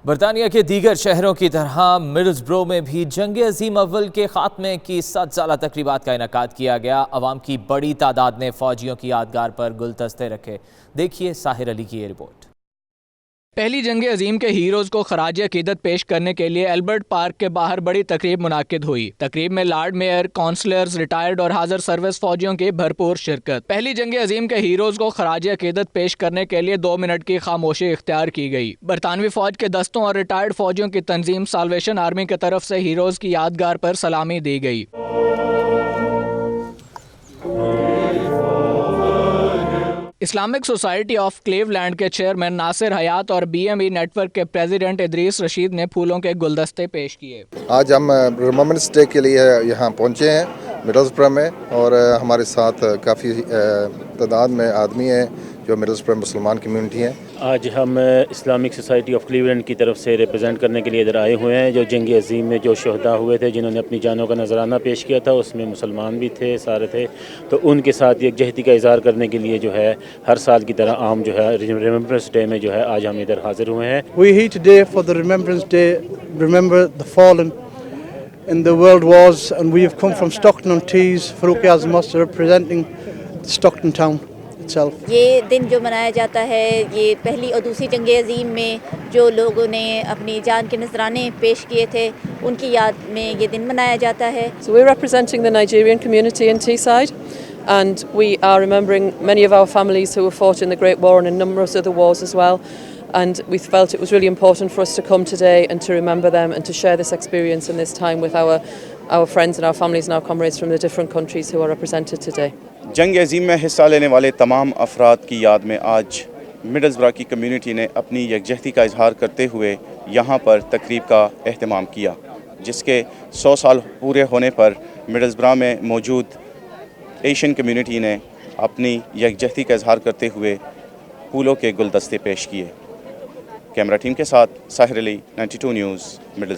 برطانیہ کے دیگر شہروں کی طرح مڈلسبرو میں بھی جنگ عظیم اول کے خاتمے کی 100 سالہ تقریبات کا انعقاد کیا گیا۔ عوام کی بڑی تعداد نے فوجیوں کی یادگار پر گلدستے رکھے۔ دیکھیے ساحر علی کی یہ رپورٹ۔ پہلی جنگ عظیم کے ہیروز کو خراج عقیدت پیش کرنے کے لیے البرٹ پارک کے باہر بڑی تقریب منعقد ہوئی۔ تقریب میں لارڈ میئر، کونسلرز، ریٹائرڈ اور حاضر سروس فوجیوں کی بھرپور شرکت۔ پہلی جنگ عظیم کے ہیروز کو خراج عقیدت پیش کرنے کے لیے 2 منٹ کی خاموشی اختیار کی گئی۔ برطانوی فوج کے دستوں اور ریٹائرڈ فوجیوں کی تنظیم سالویشن آرمی کی طرف سے ہیروز کی یادگار پر سلامی دی گئی۔ Islamic society of Cleveland کے چیئرمین ناصر حیات اور BME نیٹ ورک کے پریزیڈنٹ ادریس رشید نے پھولوں کے گلدستے پیش کیے۔ آج ہم ریممبرنس ڈے کے لیے یہاں پہنچے ہیں مڈلسبرو میں، اور ہمارے ساتھ کافی تعداد میں آدمی ہیں جو مڈلسبرو مسلمان کمیونٹی ہیں۔ آج ہم اسلامک سوسائٹی آف کلیولینڈ کی طرف سے ریپرزینٹ کرنے کے لیے ادھر آئے ہوئے ہیں۔ جو جنگ عظیم میں جو شہداء ہوئے تھے، جنہوں نے اپنی جانوں کا نذرانہ پیش کیا تھا، اس میں مسلمان بھی تھے، سارے تھے، تو ان کے ساتھ یکجہتی کا اظہار کرنے کے لیے جو ہے ہر سال کی طرح عام جو ہے ریممبرنس ڈے میں جو ہے آج ہم ادھر حاضر ہوئے ہیں۔ We here today for the Remembrance Day, remember the fallen in the world wars, and we have come from Stockton-on-Tees, Farouk Azam Master, representing Stockton town itself. یہ دن جو منایا جاتا ہے، یہ پہلی اور دوسری جنگ عظیم میں جو لوگوں نے اپنی جان کے نذرانے پیش کیے تھے، ان کی یاد میں یہ دن منایا جاتا ہے۔ So we're representing the Nigerian community in Teesside, and we are remembering many of our families who have fought in the Great War and in numerous other wars as well. And we felt it was really important for us to come today and to remember them and to share this experience in this time with our friends and our families and our comrades from the different countries who are represented today. جنگ عظیم میں حصہ لینے والے تمام افراد کی یاد میں آج مڈلسبرو کی کمیونٹی نے اپنی یکجہتی کا اظہار کرتے ہوئے یہاں پر تقریب کا اہتمام کیا، جس کے 100 سال پورے ہونے پر مڈلسبرو میں موجود ایشین کمیونٹی نے اپنی یکجہتی کا اظہار کرتے ہوئے پھولوں کے گلدستے پیش کیے۔ کیمرہ ٹیم کے ساتھ ساحر علی، 92 نیوز، مڈلسبرو۔